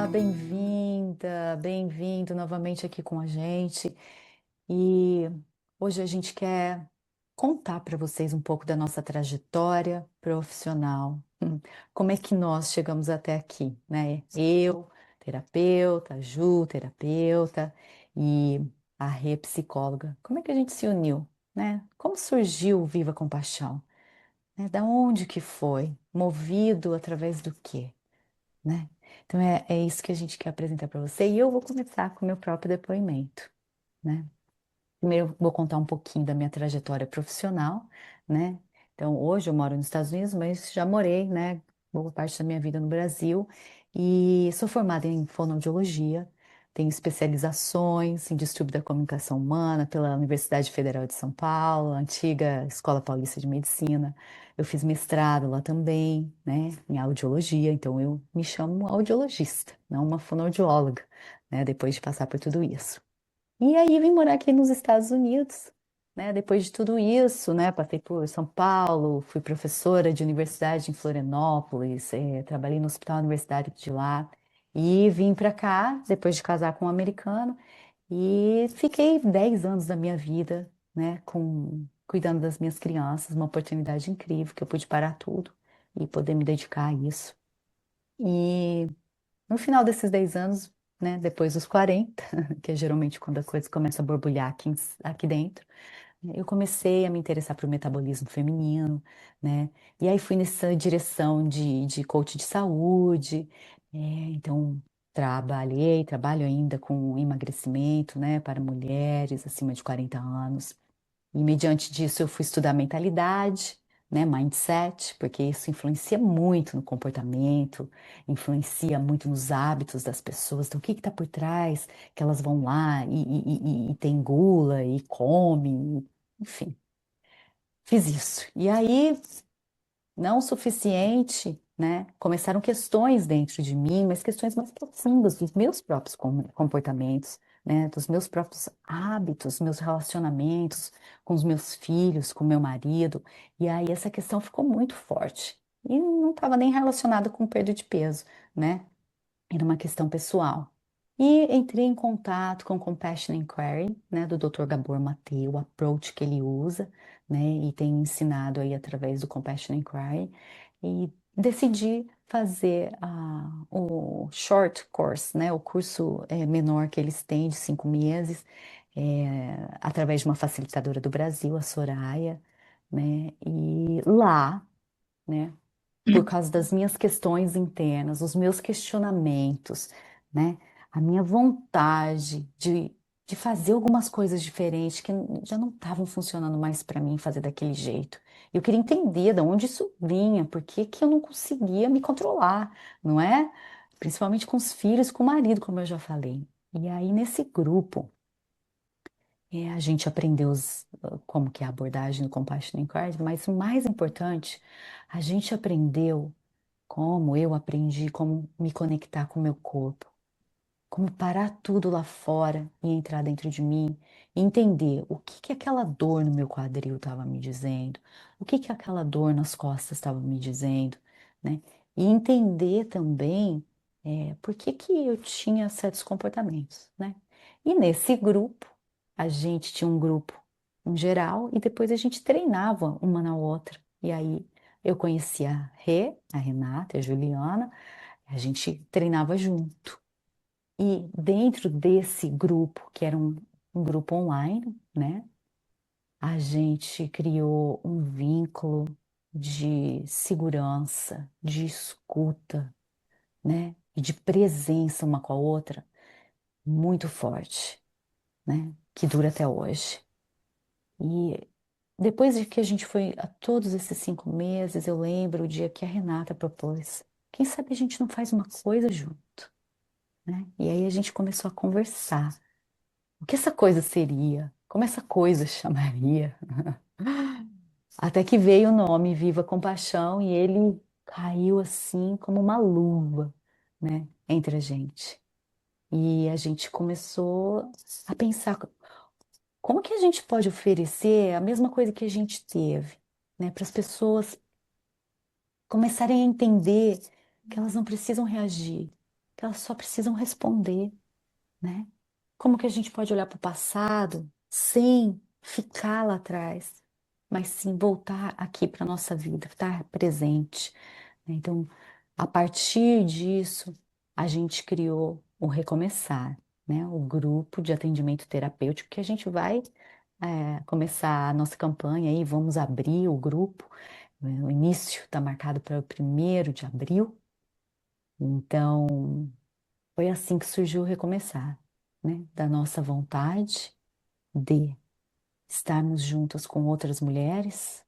bem-vinda, bem-vindo novamente aqui com a gente. E hoje a gente quer contar para vocês um pouco da nossa trajetória profissional. Como é que nós chegamos até aqui, né? Eu, terapeuta, a Ju, terapeuta, e a Rê, psicóloga. Como é que a gente se uniu, né? Como surgiu o Viva Compaixão? Né? Da onde que foi? Movido através do quê? Né? Então é isso que a gente quer apresentar para você e eu vou começar com o meu próprio depoimento, né? Primeiro eu vou contar um pouquinho da minha trajetória profissional, né? Então hoje eu moro nos Estados Unidos, mas já morei, né, boa parte da minha vida no Brasil e sou formada em fonoaudiologia, tenho especializações em distúrbio da comunicação humana pela Universidade Federal de São Paulo, antiga Escola Paulista de Medicina. Eu fiz mestrado lá também, né, em audiologia, então eu me chamo audiologista, não uma fonoaudióloga, né, depois de passar por tudo isso. E aí vim morar aqui nos Estados Unidos, né? Depois de tudo isso, né? Passei por São Paulo, fui professora de universidade em Florianópolis, trabalhei no hospital universitário de lá e vim para cá depois de casar com um americano e fiquei 10 anos da minha vida, né? Cuidando das minhas crianças, uma oportunidade incrível que eu pude parar tudo e poder me dedicar a isso. E no final desses 10 anos, né, depois dos 40, que é geralmente quando a coisa começa a borbulhar aqui dentro, eu comecei a me interessar por metabolismo feminino, né? E aí fui nessa direção de coach de saúde, então trabalho ainda com emagrecimento, né, para mulheres acima de 40 anos. E mediante disso eu fui estudar mentalidade, né, mindset, porque isso influencia muito no comportamento, influencia muito nos hábitos das pessoas. Então, o que está por trás que elas vão lá e tem gula e come, enfim, fiz isso. E aí não o suficiente, né? Começaram questões dentro de mim, mas questões mais profundas dos meus próprios comportamentos, né? Dos meus próprios hábitos, meus relacionamentos com os meus filhos, com meu marido. E aí essa questão ficou muito forte. E não estava nem relacionada com perda de peso, né? Era uma questão pessoal. E entrei em contato com o Compassion Inquiry, né, do Dr. Gabor Maté, o approach que ele usa, né, e tem ensinado aí através do Compassion Inquiry, e decidi fazer o short course, né, o curso menor que eles têm de 5 meses, através de uma facilitadora do Brasil, a Soraya, né, e lá, né, por causa das minhas questões internas, os meus questionamentos, né? A minha vontade de fazer algumas coisas diferentes que já não estavam funcionando mais para mim fazer daquele jeito. Eu queria entender de onde isso vinha, por que que eu não conseguia me controlar, não é? Principalmente com os filhos, com o marido, como eu já falei. E aí, nesse grupo, a gente aprendeu como que é a abordagem do Compassion Inquiry, mas o mais importante, a gente aprendeu como eu aprendi como me conectar com o meu corpo, como parar tudo lá fora e entrar dentro de mim e entender o que que aquela dor no meu quadril estava me dizendo, o que que aquela dor nas costas estava me dizendo, né? E entender também por que que eu tinha certos comportamentos, né? E nesse grupo, a gente tinha um grupo em geral e depois a gente treinava uma na outra. E aí eu conhecia a Rê, a Renata, a Juliana, a gente treinava junto. E dentro desse grupo, que era um grupo online, né? A gente criou um vínculo de segurança, de escuta, né? E de presença uma com a outra muito forte, né? Que dura até hoje. E depois de que a gente foi a todos esses 5 meses, eu lembro o dia que a Renata propôs. Quem sabe a gente não faz uma coisa junto, né? E aí a gente começou a conversar. O que essa coisa seria? Como essa coisa chamaria? Até que veio o nome Viva Compaixão e ele caiu assim como uma luva, né, entre a gente. E a gente começou a pensar como que a gente pode oferecer a mesma coisa que a gente teve, né, para as pessoas começarem a entender que elas não precisam reagir, que elas só precisam responder, né? Como que a gente pode olhar para o passado sem ficar lá atrás, mas sim voltar aqui para a nossa vida, estar presente, né? Então, a partir disso, a gente criou o Recomeçar, né? O grupo de atendimento terapêutico que a gente vai começar a nossa campanha aí, vamos abrir o grupo. O início está marcado para o 1º de abril, então foi assim que surgiu o Recomeçar, né? Da nossa vontade de estarmos juntas com outras mulheres,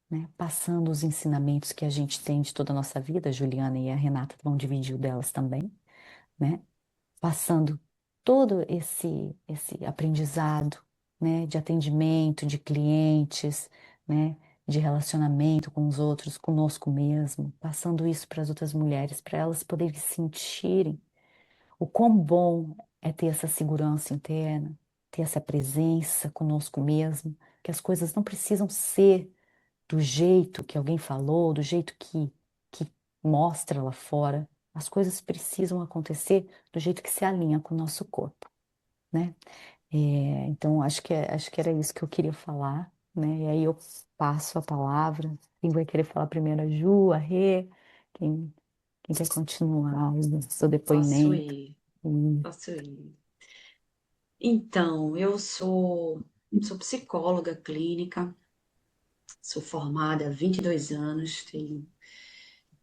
né? Passando os ensinamentos que a gente tem de toda a nossa vida, a Juliana e a Renata vão dividir o delas também, né? Passando todo esse aprendizado, né? De atendimento, de clientes, né? De relacionamento com os outros, conosco mesmo, passando isso para as outras mulheres, para elas poderem sentirem o quão bom é ter essa segurança interna, ter essa presença conosco mesmo, que as coisas não precisam ser do jeito que alguém falou, do jeito que mostra lá fora. As coisas precisam acontecer do jeito que se alinha com o nosso corpo, né? Então, acho que era isso que eu queria falar, né? E aí eu passo a palavra. Quem vai querer falar primeiro? A Ju, a Rê? Quem, quem quer continuar o seu Posso depoimento? ir, posso ir. Então, sou psicóloga clínica, sou formada há 22 anos,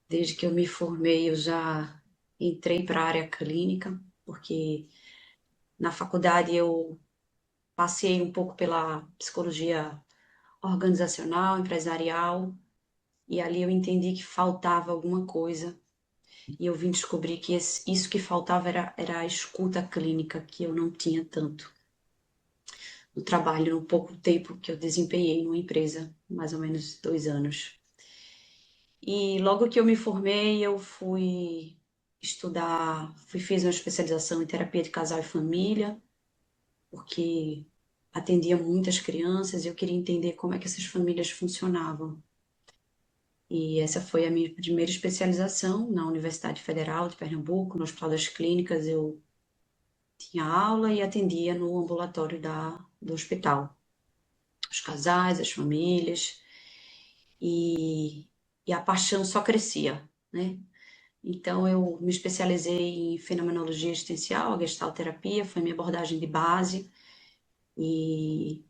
desde que eu me formei eu já entrei para a área clínica, porque na faculdade eu passei um pouco pela psicologia organizacional, empresarial, e ali eu entendi que faltava alguma coisa, e eu vim descobrir que isso que faltava era a escuta clínica, que eu não tinha tanto no trabalho, no pouco tempo que eu desempenhei numa empresa, mais ou menos 2 anos. E logo que eu me formei, eu fui estudar, fiz uma especialização em terapia de casal e família, porque atendia muitas crianças e eu queria entender como é que essas famílias funcionavam. E essa foi a minha primeira especialização na Universidade Federal de Pernambuco, no Hospital das Clínicas. Eu tinha aula e atendia no ambulatório do hospital, os casais, as famílias, e, e a paixão só crescia, né? Então, eu me especializei em fenomenologia existencial, a gestalterapia, foi minha abordagem de base, e,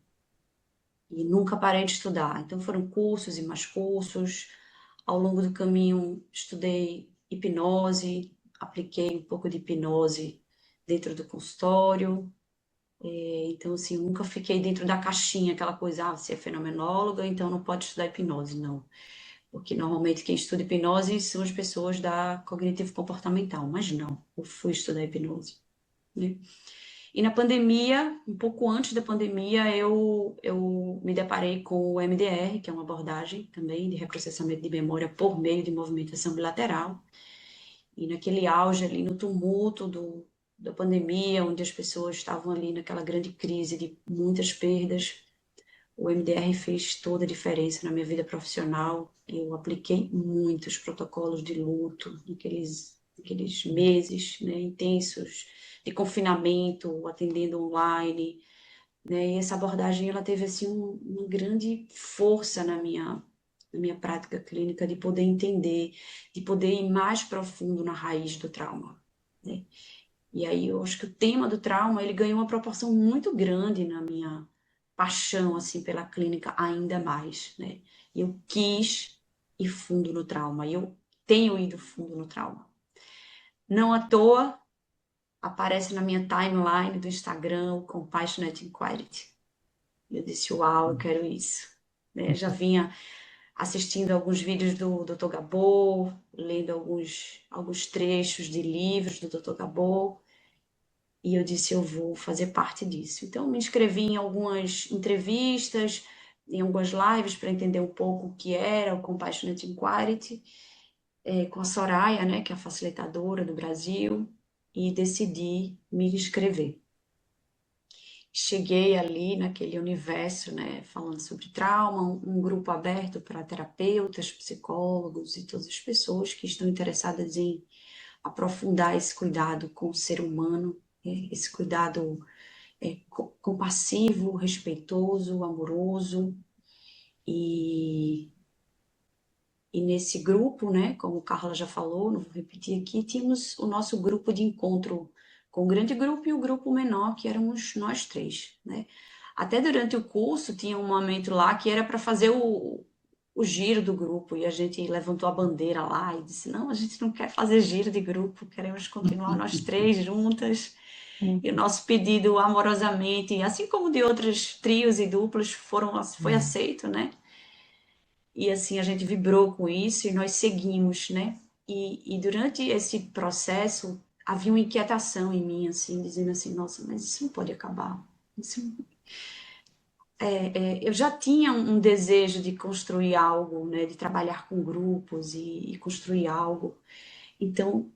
e nunca parei de estudar. Então, foram cursos e mais cursos. Ao longo do caminho, estudei hipnose, apliquei um pouco de hipnose dentro do consultório. Então, assim, eu nunca fiquei dentro da caixinha, aquela coisa, você é fenomenóloga, então não pode estudar hipnose, não. Porque normalmente quem estuda hipnose são as pessoas da cognitivo-comportamental, mas não, eu fui estudar hipnose, né? E na pandemia, um pouco antes da pandemia, eu me deparei com o MDR, que é uma abordagem também de reprocessamento de memória por meio de movimentação bilateral. E naquele auge ali, no tumulto da pandemia, onde as pessoas estavam ali naquela grande crise de muitas perdas, o MDR fez toda a diferença na minha vida profissional. Eu apliquei muitos protocolos de luto naqueles meses, né, intensos de confinamento, atendendo online, né? E essa abordagem ela teve assim uma grande força na minha prática clínica de poder entender, de poder ir mais profundo na raiz do trauma, né? E aí eu acho que o tema do trauma ele ganhou uma proporção muito grande na minha paixão assim pela clínica ainda mais, né? E eu quis ir fundo no trauma, e eu tenho ido fundo no trauma. Não à toa aparece na minha timeline do Instagram o Compassionate Inquiry. Eu disse, uau, eu quero isso. Né? Eu já vinha assistindo alguns vídeos do Dr. Gabor, lendo alguns trechos de livros do Dr. Gabor, e eu disse, eu vou fazer parte disso. Então, me inscrevi em algumas entrevistas, em algumas lives, para entender um pouco o que era o Compassionate Inquiry, com a Soraya, né, que é a facilitadora do Brasil, e decidi me inscrever. Cheguei ali naquele universo, né, falando sobre trauma, um grupo aberto para terapeutas, psicólogos e todas as pessoas que estão interessadas em aprofundar esse cuidado com o ser humano, né? Esse cuidado compassivo, respeitoso, amoroso. E, e nesse grupo, né, como Carla já falou, não vou repetir aqui, tínhamos o nosso grupo de encontro com o grande grupo e o grupo menor, que éramos nós três, né? Até durante o curso tinha um momento lá que era para fazer o giro do grupo e a gente levantou a bandeira lá e disse: não, a gente não quer fazer giro de grupo, queremos continuar nós três juntas. E o Uhum. nosso pedido amorosamente, assim como de outros trios e duplos, foi É. aceito, né? E assim a gente vibrou com isso e nós seguimos, né? E durante esse processo havia uma inquietação em mim, assim, dizendo assim: nossa, mas isso não pode acabar. Eu já tinha um desejo de construir algo, né? De trabalhar com grupos e construir algo. Então,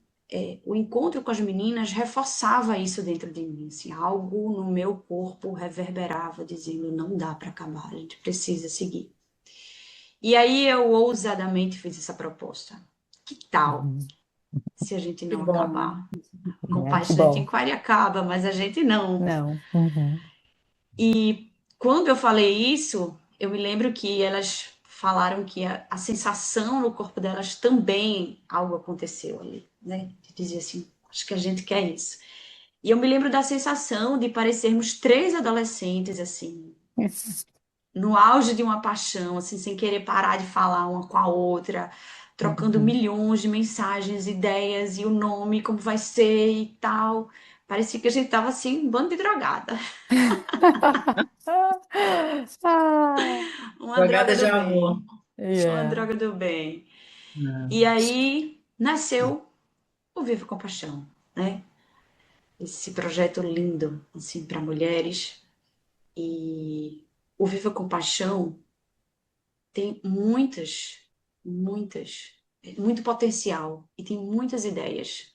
o encontro com as meninas reforçava isso dentro de mim, assim, algo no meu corpo reverberava, dizendo: não dá para acabar, a gente precisa seguir. E aí eu ousadamente fiz essa proposta. Que tal Uhum. se a gente Que não bom. acabar? É, que Compassionate bom. Inquiry acaba, mas a gente não. Não. Uhum. E quando eu falei isso, eu me lembro que elas falaram que a sensação no corpo delas também algo aconteceu ali, né? De dizer assim, acho que a gente quer isso. E eu me lembro da sensação de parecermos três adolescentes, assim, no auge de uma paixão, assim, sem querer parar de falar uma com a outra, trocando Uhum. milhões de mensagens, ideias e o nome, como vai ser e tal. Parecia que a gente tava assim, um bando de drogada, Ah, uma droga Jogada de do amor. bem, uma yeah. droga do bem. E É. aí nasceu o Viva com Paixão, né? Esse projeto lindo, assim, para mulheres. E o Viva com Paixão tem muito potencial e tem muitas ideias.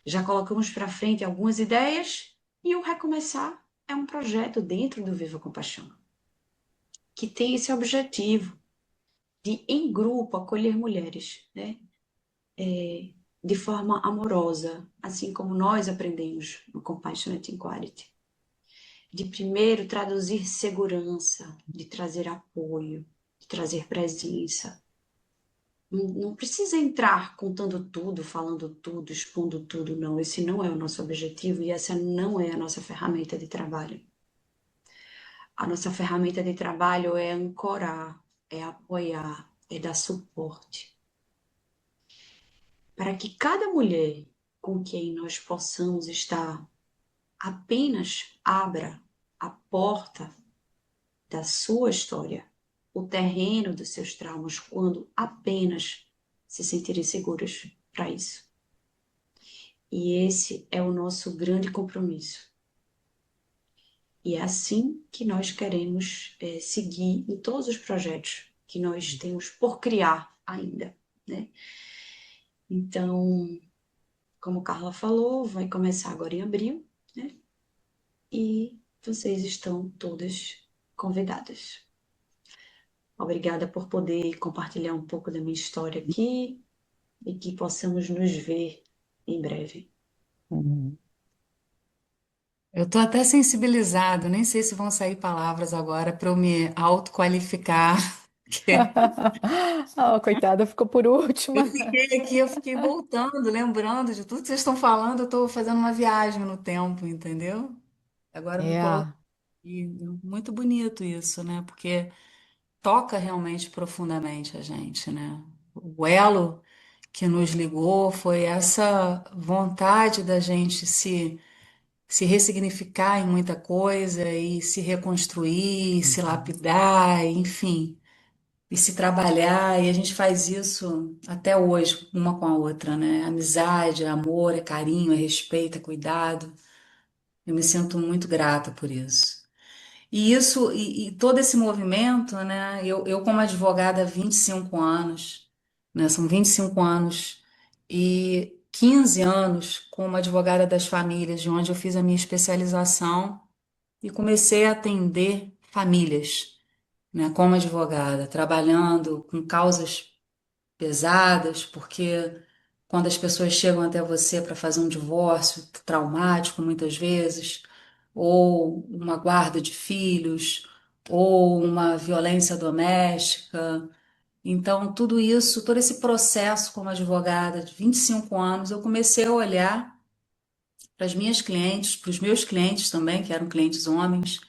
Já colocamos para frente algumas ideias e o Recomeçar é um projeto dentro do Viva Compaixão que tem esse objetivo de, em grupo, acolher mulheres, né? De forma amorosa, assim como nós aprendemos no Compassionate Inquiry. De primeiro traduzir segurança, de trazer apoio, de trazer presença. Não precisa entrar contando tudo, falando tudo, expondo tudo, não. Esse não é o nosso objetivo e essa não é a nossa ferramenta de trabalho. A nossa ferramenta de trabalho é ancorar, é apoiar, é dar suporte. Para que cada mulher com quem nós possamos estar apenas abra a porta da sua história, o terreno dos seus traumas, quando apenas se sentirem seguras para isso. E esse é o nosso grande compromisso. E é assim que nós queremos seguir em todos os projetos que nós temos por criar ainda, né? Então, como Carla falou, vai começar agora em abril, né? E vocês estão todas convidadas. Obrigada por poder compartilhar um pouco da minha história aqui e que possamos nos ver em breve. Uhum. Eu estou até sensibilizado, nem sei se vão sair palavras agora para eu me autoqualificar. porque Ah, coitada, ficou por última. Eu fiquei aqui, eu fiquei voltando, lembrando de tudo que vocês estão falando, eu estou fazendo uma viagem no tempo, entendeu? Agora eu me coloquei. É. Muito bonito isso, né? Porque toca realmente profundamente a gente, né? O elo que nos ligou foi essa vontade da gente se ressignificar em muita coisa e se reconstruir, se lapidar, enfim, e se trabalhar, e a gente faz isso até hoje, uma com a outra, né? Amizade, é amor, é carinho, é respeito, é cuidado. Eu me sinto muito grata por isso. E todo esse movimento, né? Eu como advogada há 25 anos, né? São 25 anos e 15 anos como advogada das famílias, de onde eu fiz a minha especialização e comecei a atender famílias, né? Como advogada, trabalhando com causas pesadas, porque quando as pessoas chegam até você para fazer um divórcio traumático, muitas vezes, ou uma guarda de filhos, ou uma violência doméstica. Então, tudo isso, todo esse processo como advogada de 25 anos, eu comecei a olhar para as minhas clientes, para os meus clientes também, que eram clientes homens.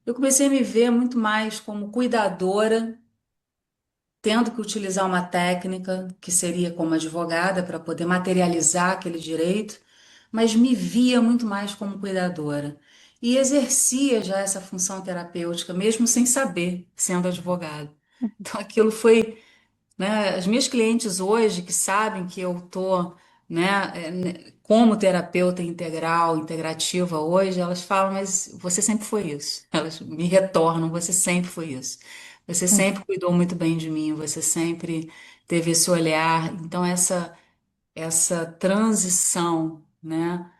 Eu comecei a me ver muito mais como cuidadora, tendo que utilizar uma técnica que seria como advogada para poder materializar aquele direito, mas me via muito mais como cuidadora. E exercia já essa função terapêutica, mesmo sem saber, sendo advogada. Então, aquilo foi, né, as minhas clientes hoje que sabem que eu tô, né, como terapeuta integral, integrativa hoje, elas falam, mas você sempre foi isso. Elas me retornam, você sempre foi isso. Você sempre cuidou muito bem de mim, você sempre teve esse olhar. Então essa transição, né,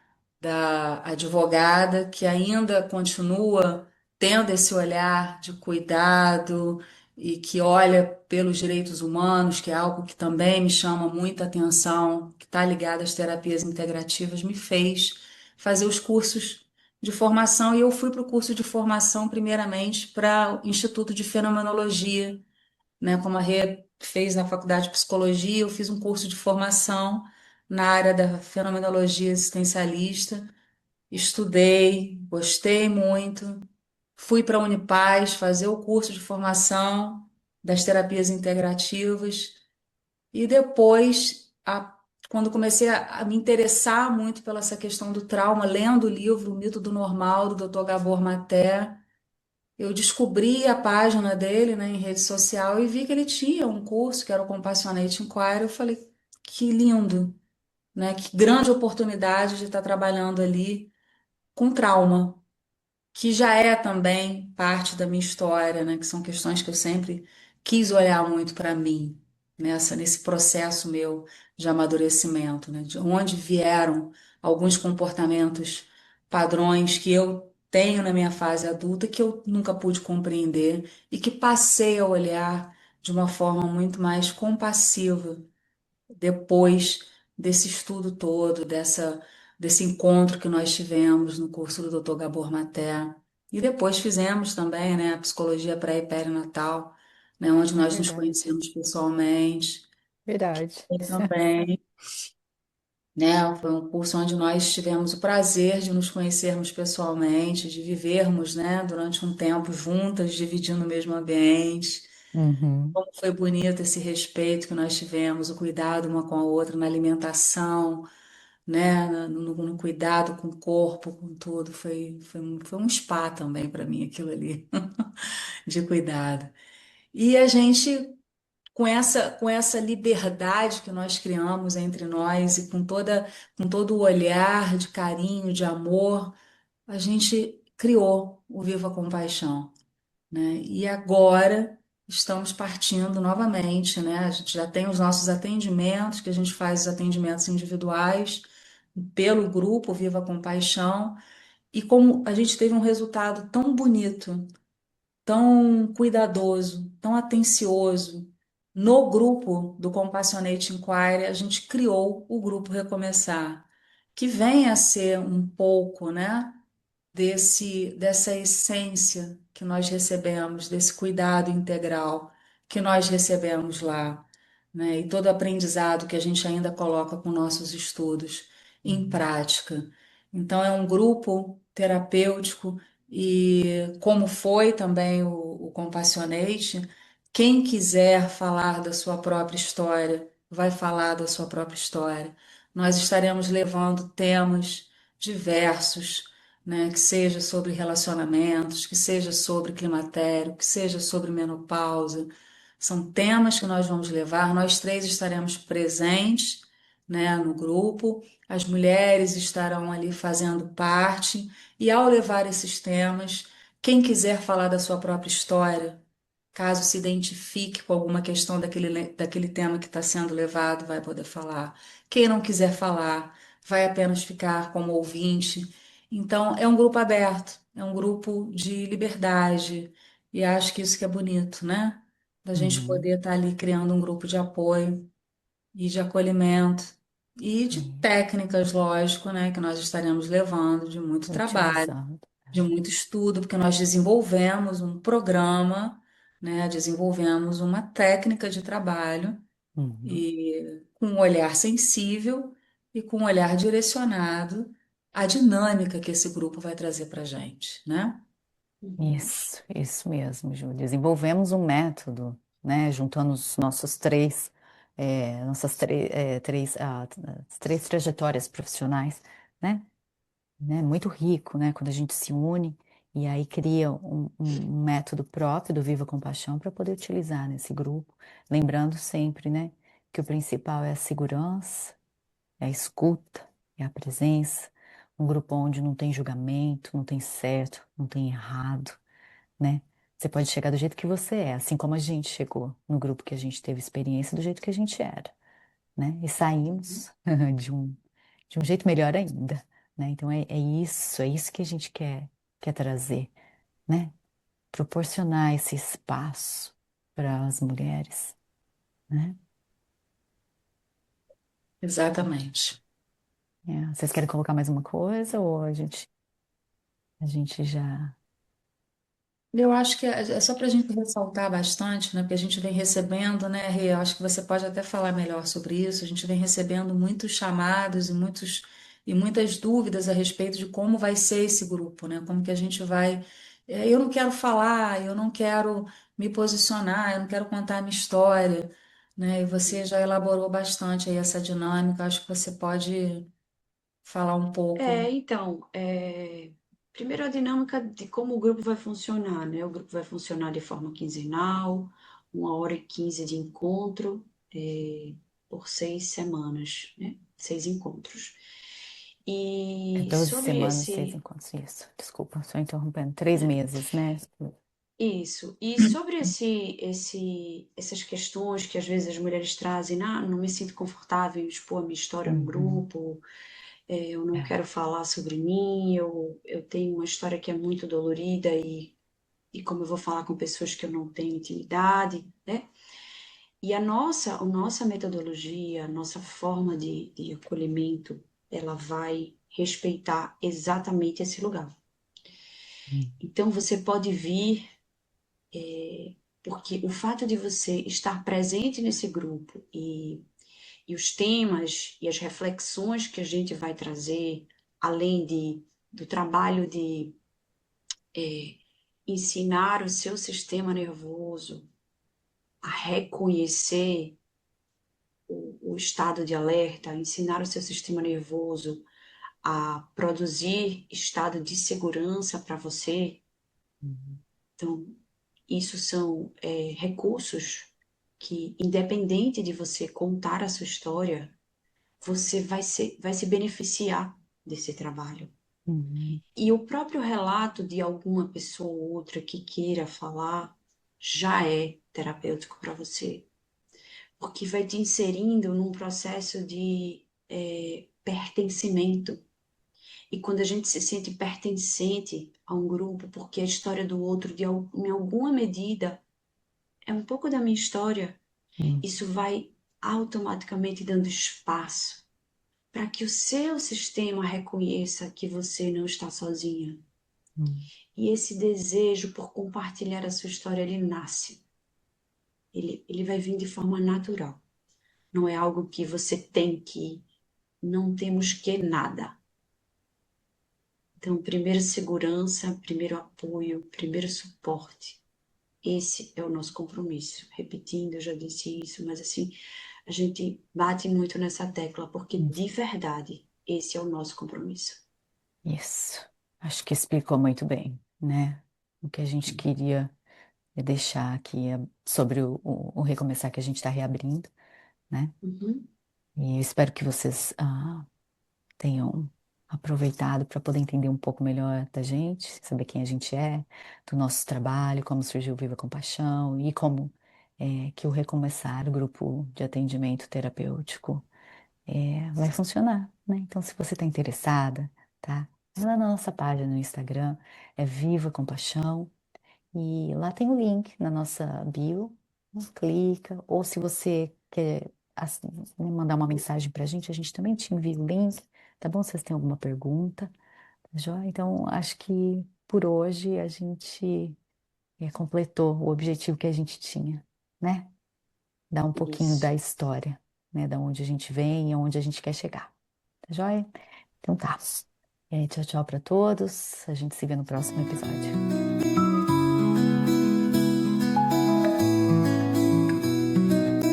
da advogada que ainda continua tendo esse olhar de cuidado e que olha pelos direitos humanos, que é algo que também me chama muita atenção, que está ligado às terapias integrativas, me fez fazer os cursos de formação e eu fui para o curso de formação primeiramente para o Instituto de Fenomenologia, né? Como a Rê fez na faculdade de psicologia, eu fiz um curso de formação na área da fenomenologia existencialista. Estudei, gostei muito. Fui para a Unipaz fazer o curso de formação das terapias integrativas e depois, quando comecei a me interessar muito pela essa questão do trauma, lendo o livro O Mito do Normal, do Dr. Gabor Maté, eu descobri a página dele, né, em rede social e vi que ele tinha um curso que era o Compassionate Inquiry. Eu falei, que lindo, né? Que grande oportunidade de estar trabalhando ali com trauma, que já é também parte da minha história, né? Que são questões que eu sempre quis olhar muito para mim, nesse processo meu de amadurecimento, né? De onde vieram alguns comportamentos padrões que eu tenho na minha fase adulta que eu nunca pude compreender e que passei a olhar de uma forma muito mais compassiva depois desse estudo todo, desse encontro que nós tivemos no curso do Dr. Gabor Maté. E depois fizemos também, né, a psicologia pré e perinatal, né, onde É nós nos verdade, conhecemos pessoalmente. verdade. E também, né, foi um curso onde nós tivemos o prazer de nos conhecermos pessoalmente, de vivermos, né, durante um tempo juntas, dividindo o mesmo ambiente. Uhum, Como foi bonito esse respeito que nós tivemos, o cuidado uma com a outra na alimentação, né, no cuidado com o corpo, com tudo. Foi um spa também para mim aquilo ali, de cuidado. E a gente, com essa liberdade que nós criamos entre nós e com todo o olhar de carinho, de amor, a gente criou o Viva com Paixão, né? E agora estamos partindo novamente, né? A gente já tem os nossos atendimentos, que a gente faz os atendimentos individuais pelo grupo Viva com Paixão, e como a gente teve um resultado tão bonito, tão cuidadoso, tão atencioso no grupo do Compassionate Inquiry, a gente criou o grupo Recomeçar, que vem a ser um pouco, né? Dessa essência que nós recebemos, desse cuidado integral que nós recebemos lá, né? E todo aprendizado que a gente ainda coloca com nossos estudos em prática. Então, é um grupo terapêutico e como foi também o Compassionate, quem quiser falar da sua própria história, vai falar da sua própria história. Nós estaremos levando temas diversos, né, que seja sobre relacionamentos, que seja sobre climatério, que seja sobre menopausa. São temas que nós vamos levar. Nós três estaremos presentes, né, no grupo. As mulheres estarão ali fazendo parte. E ao levar esses temas, quem quiser falar da sua própria história, caso se identifique com alguma questão daquele tema que está sendo levado, vai poder falar. Quem não quiser falar, vai apenas ficar como ouvinte. Então, é um grupo aberto, é um grupo de liberdade. E acho que isso que é bonito, né? Da gente uhum. poder estar ali criando um grupo de apoio e de acolhimento. e de E técnicas, lógico, né, que nós estaremos levando, de muito trabalho, utilizando. de muito estudo, porque nós desenvolvemos um programa, né, desenvolvemos uma técnica de trabalho Uhum. e com um olhar sensível e com um olhar direcionado à dinâmica que esse grupo vai trazer para a gente, né? Uhum. Isso mesmo, Júlia. Desenvolvemos um método, né, juntando os nossos nossas as três trajetórias profissionais, né, muito rico, né, quando a gente se une e aí cria um método próprio do Viva Compaixão para poder utilizar nesse grupo, lembrando sempre, né, que o principal é a segurança, é a escuta, é a presença, um grupo onde não tem julgamento, não tem certo, não tem errado, né? Você pode chegar do jeito que você é, assim como a gente chegou no grupo que a gente teve experiência do jeito que a gente era, né? E Uhum. saímos de um jeito melhor ainda, né? Então é isso que a gente quer trazer, né? Proporcionar esse espaço para as mulheres, né? Exatamente. Vocês querem colocar mais uma coisa ou a gente já. Eu acho que é só para a gente ressaltar bastante, né? Porque a gente vem recebendo, né, Rê? Eu acho que você pode até falar melhor sobre isso. A gente vem recebendo muitos chamados e muitas dúvidas a respeito de como vai ser esse grupo, né? Como que a gente vai. Eu não quero falar, eu não quero me posicionar, eu não quero contar a minha história, né? E você já elaborou bastante aí essa dinâmica. Acho que você pode falar um pouco. Então, primeiro a dinâmica de como o grupo vai funcionar, né? O grupo vai funcionar de forma quinzenal, 1h15 de encontro, por 6 semanas, né? 6 encontros. É E 12 sobre semanas, seis esse, encontros, isso. Desculpa, só interrompendo. 3 meses, né? isso, e sobre essas questões que às vezes as mulheres trazem, não me sinto confortável em expor a minha história no Uhum. grupo, eu não É. quero falar sobre mim, eu tenho uma história que é muito dolorida e como eu vou falar com pessoas que eu não tenho intimidade, né? E a nossa metodologia, a nossa forma de acolhimento, ela vai respeitar exatamente esse lugar. Hum. Então você pode vir, porque o fato de você estar presente nesse grupo e os temas e as reflexões que a gente vai trazer, além do trabalho de ensinar o seu sistema nervoso a reconhecer o estado de alerta, ensinar o seu sistema nervoso a produzir estado de segurança para você. Uhum. Então, isso são recursos que, independente de você contar a sua história, você vai se beneficiar desse trabalho. Uhum. E o próprio relato de alguma pessoa ou outra que queira falar já é terapêutico para você, porque vai te inserindo num processo de pertencimento. E quando a gente se sente pertencente a um grupo, porque a história do outro, em alguma medida, é um pouco da minha história, Uhum. isso vai automaticamente dando espaço para que o seu sistema reconheça que você não está sozinha. Uhum. E esse desejo por compartilhar a sua história, ele nasce. Ele vai vir de forma natural. Não é algo que você tem que, não temos que nada. Então, primeiro segurança, primeiro apoio, primeiro suporte. Esse é o nosso compromisso. Repetindo, eu já disse isso, mas assim, a gente bate muito nessa tecla, porque Uhum. de verdade, esse é o nosso compromisso. Isso. Acho que explicou muito bem, né? O que a gente queria deixar aqui sobre o recomeçar que a gente está reabrindo, né? Uhum, E eu espero que vocês tenham aproveitado para poder entender um pouco melhor da gente, saber quem a gente é, do nosso trabalho, como surgiu o Viva Compaixão e como que o Recomeçar, o grupo de atendimento terapêutico, vai funcionar, né? Então, se você está interessada, tá? Vai lá na nossa página no Instagram, é Viva Compaixão, e lá tem o link na nossa bio, clica, ou se você quer assim, mandar uma mensagem pra gente, a gente também te envia o link, tá bom? Se vocês têm alguma pergunta, tá joia? Então, acho que por hoje a gente completou o objetivo que a gente tinha, né? Dar um pouquinho da Isso. história, né? Da onde a gente vem e aonde a gente quer chegar, tá joia? Então tá. Tchau, tchau pra todos. A gente se vê no próximo episódio.